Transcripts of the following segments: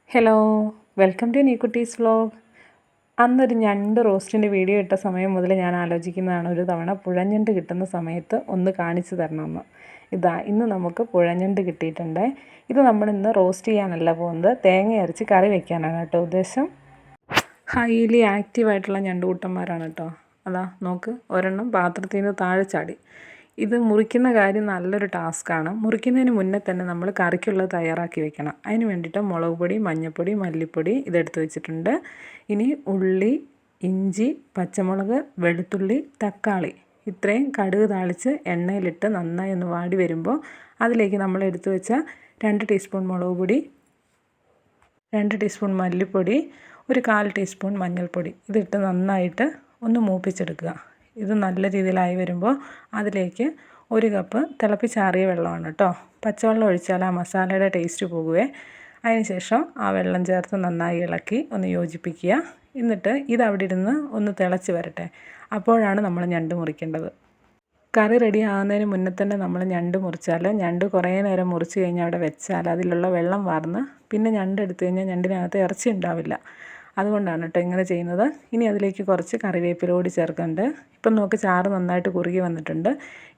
Hello, welcome to Neekutty's vlog. അന്നൊരു ഞണ്ട് റോസ്റ്റിൻ്റെ video ഇട്ട സമയം മുതൽ ഞാൻ ആലോചിക്കുന്നതാണ് ഒരു തവണ പുഴഞ്ഞണ്ട് കിട്ടുന്ന സമയത്ത് ഒന്ന് കാണിച്ചു തരണമെന്ന്. ഇന്ന് നമുക്ക് പുഴഞ്ഞണ്ട് കിട്ടിയിട്ടുണ്ട്. ഇത് നമ്മളിന്ന് റോസ്റ്റ് ചെയ്യാനല്ല പോകുന്നത്, തേങ്ങ അരച്ച് കറി വയ്ക്കാനാണ് കേട്ടോ ഉദ്ദേശം. ഹൈലി ആക്റ്റീവായിട്ടുള്ള ഞണ്ടുകൂട്ടന്മാരാണ് കേട്ടോ. നോക്ക്, ഒരെണ്ണം പാത്രത്തിൽ നിന്ന് താഴെ ചാടി. ഇത് മുറിക്കുന്ന കാര്യം നല്ലൊരു ടാസ്ക്കാണ്. മുറിക്കുന്നതിന് മുന്നേ തന്നെ നമ്മൾ കറിക്കുള്ളത് തയ്യാറാക്കി വെക്കണം. അതിന് വേണ്ടിയിട്ട് മുളക് പൊടി, മഞ്ഞൾപ്പൊടി, മല്ലിപ്പൊടി ഇതെടുത്ത് വെച്ചിട്ടുണ്ട്. ഇനി ഉള്ളി, ഇഞ്ചി, പച്ചമുളക്, വെളുത്തുള്ളി, തക്കാളി ഇത്രയും കടുക് താളിച്ച് എണ്ണയിലിട്ട് നന്നായി ഒന്ന് വാടി വരുമ്പോൾ അതിലേക്ക് നമ്മൾ എടുത്തു വെച്ച 2 ടീസ്പൂൺ മുളക് പൊടി, 2 ടീസ്പൂൺ മല്ലിപ്പൊടി, ഒരു 1/4 ടീസ്പൂൺ മഞ്ഞൾപ്പൊടി ഇതിട്ട് നന്നായിട്ട് ഒന്ന് മൂപ്പിച്ചെടുക്കുക. ഇത് നല്ല രീതിയിലായി വരുമ്പോൾ അതിലേക്ക് 1 കപ്പ് തിളപ്പിച്ചാറിയ വെള്ളമാണ് കേട്ടോ. പച്ചവെള്ളം ഒഴിച്ചാൽ ആ മസാലയുടെ ടേസ്റ്റ് പോകുവേ. അതിനുശേഷം ആ വെള്ളം ചേർത്ത് നന്നായി ഇളക്കി ഒന്ന് യോജിപ്പിക്കുക. എന്നിട്ട് ഇത് അവിടെ ഇരുന്ന് ഒന്ന് തിളച്ച് വരട്ടെ. അപ്പോഴാണ് നമ്മൾ ഞണ്ട് മുറിക്കേണ്ടത്. കറി റെഡി ആകുന്നതിന് മുന്നേ തന്നെ നമ്മൾ ഞണ്ട് മുറിച്ചാൽ ഞണ്ട് കുറേ നേരം മുറിച്ച് കഴിഞ്ഞാൽ അവിടെ വെച്ചാൽ അതിലുള്ള വെള്ളം വാർന്ന് പിന്നെ ഞണ്ട് എടുത്തു കഴിഞ്ഞാൽ ഞണ്ടിനകത്ത് ഇറച്ചി ഉണ്ടാവില്ല. അതുകൊണ്ടാണ് കേട്ടോ ഇങ്ങനെ ചെയ്യുന്നത്. ഇനി അതിലേക്ക് കുറച്ച് കറിവേപ്പില കൂടി ചേർക്കുന്നുണ്ട്. ഇപ്പം നമുക്ക് ചാറ് നന്നായിട്ട് കുറുകി വന്നിട്ടുണ്ട്.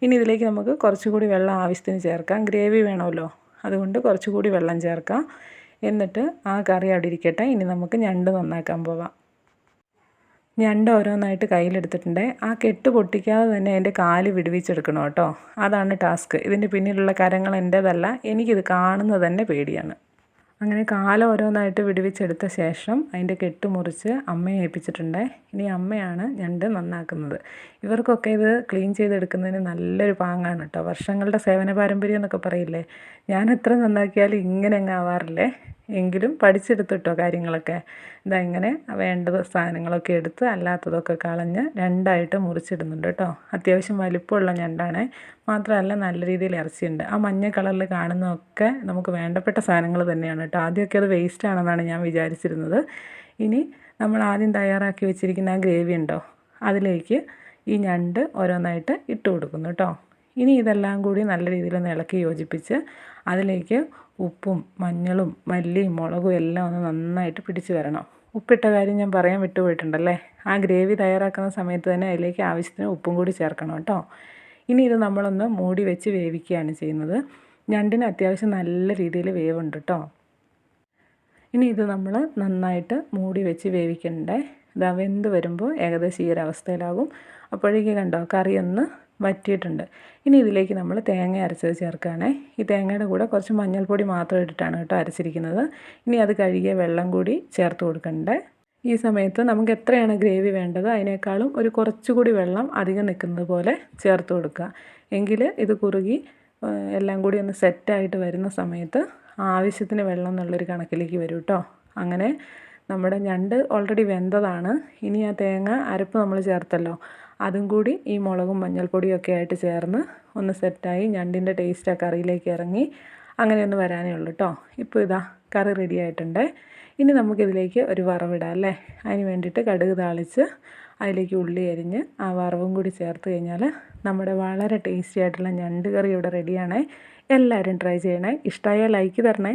ഇനി ഇതിലേക്ക് നമുക്ക് കുറച്ചുകൂടി വെള്ളം ആവശ്യത്തിന് ചേർക്കാം. ഗ്രേവി വേണമല്ലോ, അതുകൊണ്ട് കുറച്ചുകൂടി വെള്ളം ചേർക്കാം. എന്നിട്ട് ആ കറി അവിടെ ഇരിക്കട്ടെ. ഇനി നമുക്ക് ഞണ്ട് നന്നാക്കാൻ പോവാം. ഞണ്ട് ഓരോന്നായിട്ട് കയ്യിലെടുത്തിട്ടുണ്ട്. ആ കെട്ട് പൊട്ടിക്കാതെ തന്നെ അതിൻ്റെ കാല് വിടുവിച്ചെടുക്കണം കേട്ടോ. അതാണ് ടാസ്ക്. ഇതിൻ്റെ പിന്നിലുള്ള കരങ്ങൾ എൻ്റേതല്ല, എനിക്കിത് കാണുന്നത് തന്നെ പേടിയാണ്. അങ്ങനെ കാല് ഓരോന്നായിട്ട് വിടുവിച്ചെടുത്ത ശേഷം അതിൻ്റെ കെട്ട് മുറിച്ച് അമ്മയെ ഏൽപ്പിച്ചിട്ടുണ്ട്. ഇനി അമ്മയാണ് ഞണ്ട് നന്നാക്കുന്നത്. ഇവർക്കൊക്കെ ഇത് ക്ലീൻ ചെയ്തെടുക്കുന്നതിന് നല്ലൊരു പാങ്ങാണ് കേട്ടോ. വർഷങ്ങളുടെ സേവന പാരമ്പര്യം എന്നൊക്കെ പറയില്ലേ. ഞാൻ എത്ര നന്നാക്കിയാലും ഇങ്ങനെ അങ്ങ് ആവാറില്ലേ. എങ്കിലും പഠിച്ചെടുത്തിട്ടോ കാര്യങ്ങളൊക്കെ. ഇങ്ങനെ വേണ്ട സാധനങ്ങളൊക്കെ എടുത്ത് അല്ലാത്തതൊക്കെ കളഞ്ഞ് 2ആയിട്ട് മുറിച്ചിടുന്നുണ്ട് കേട്ടോ. അത്യാവശ്യം വലിപ്പമുള്ള ഞണ്ടാണ്. മാത്രമല്ല നല്ല രീതിയിൽ ഇറച്ചിയുണ്ട്. ആ മഞ്ഞ കളറിൽ കാണുന്നതൊക്കെ നമുക്ക് വേണ്ടപ്പെട്ട സാധനങ്ങൾ തന്നെയാണ് കേട്ടോ. ആദ്യമൊക്കെ അത് വേസ്റ്റ് ആണെന്നാണ് ഞാൻ വിചാരിച്ചിരുന്നത്. ഇനി നമ്മൾ ആദ്യം തയ്യാറാക്കി വെച്ചിരിക്കുന്ന ആ ഗ്രേവി ഉണ്ടോ, അതിലേക്ക് ഈ ഞണ്ട് ഓരോന്നായിട്ട് ഇട്ട് കൊടുക്കുന്നു കേട്ടോ. ഇനി ഇതെല്ലാം കൂടി നല്ല രീതിയിൽ ഒന്ന് ഇളക്കി യോജിപ്പിച്ച് അതിലേക്ക് ഉപ്പും മഞ്ഞളും മല്ലിയും മുളകും എല്ലാം ഒന്ന് നന്നായിട്ട് പിടിച്ച് വരണം. ഉപ്പിട്ട കാര്യം ഞാൻ പറയാൻ വിട്ടുപോയിട്ടുണ്ടല്ലേ. ആ ഗ്രേവി തയ്യാറാക്കുന്ന സമയത്ത് തന്നെ അതിലേക്ക് ആവശ്യത്തിന് ഉപ്പും കൂടി ചേർക്കണം കേട്ടോ. ഇനി ഇത് നമ്മളൊന്ന് മൂടി വെച്ച് വേവിക്കുകയാണ് ചെയ്യുന്നത്. ഞണ്ടിന് അത്യാവശ്യം നല്ല രീതിയിൽ വേവുണ്ട് കേട്ടോ. ഇനി ഇത് നമ്മൾ നന്നായിട്ട് മൂടി വെച്ച് വേവിക്കണ്ടേ. വെന്ത് വരുമ്പോൾ ഏകദേശം ഈ ഒരു അവസ്ഥയിലാകും. അപ്പോഴേക്ക് കണ്ടോ കറി ഒന്ന് വറ്റിയിട്ടുണ്ട്. ഇനി ഇതിലേക്ക് നമ്മൾ തേങ്ങ അരച്ചത് ചേർക്കുകയാണേ. ഈ തേങ്ങയുടെ കൂടെ കുറച്ച് മഞ്ഞൾപ്പൊടി മാത്രം ഇട്ടിട്ടാണ് കേട്ടോ അരച്ചിരിക്കുന്നത്. ഇനി അത് കഴുകിയ വെള്ളം കൂടി ചേർത്ത് കൊടുക്കണ്ടേ. ഈ സമയത്ത് നമുക്ക് എത്രയാണ് ഗ്രേവി വേണ്ടത് അതിനേക്കാളും ഒരു കുറച്ചുകൂടി വെള്ളം അധികം നിൽക്കുന്നത് പോലെ ചേർത്ത് കൊടുക്കുക. എങ്കിൽ ഇത് കുറുകി എല്ലാം കൂടി ഒന്ന് സെറ്റായിട്ട് വരുന്ന സമയത്ത് ആവശ്യത്തിന് വെള്ളം എന്നുള്ളൊരു കണക്കിലേക്ക് വരും കേട്ടോ. അങ്ങനെ നമ്മുടെ ഞണ്ട് ഓൾറെഡി വെന്തതാണ്. ഇനി ആ തേങ്ങ അരപ്പ് നമ്മൾ ചേർത്തല്ലോ, അതും കൂടി ഈ മുളകും മഞ്ഞൾപ്പൊടിയൊക്കെ ആയിട്ട് ചേർന്ന് ഒന്ന് സെറ്റായി ഞണ്ടിൻ്റെ ടേസ്റ്റ് ആ കറിയിലേക്ക് ഇറങ്ങി അങ്ങനെ ഒന്ന് വരാനേ ഉള്ളൂ കേട്ടോ. ഇപ്പോൾ കറി റെഡി ആയിട്ടുണ്ട്. ഇനി നമുക്കിതിലേക്ക് ഒരു വറവിടാം അല്ലേ. അതിന് വേണ്ടിയിട്ട് കടുക് താളിച്ച് അതിലേക്ക് ഉള്ളി അരിഞ്ഞ് ആ വറവും കൂടി ചേർത്ത് കഴിഞ്ഞാൽ നമ്മുടെ വളരെ ടേസ്റ്റി ആയിട്ടുള്ള ഞണ്ട് കറി ഇവിടെ റെഡിയാണ്. എല്ലാവരും ട്രൈ ചെയ്യണേ. ഇഷ്ടമായാൽ ലൈക്ക് തരണേ.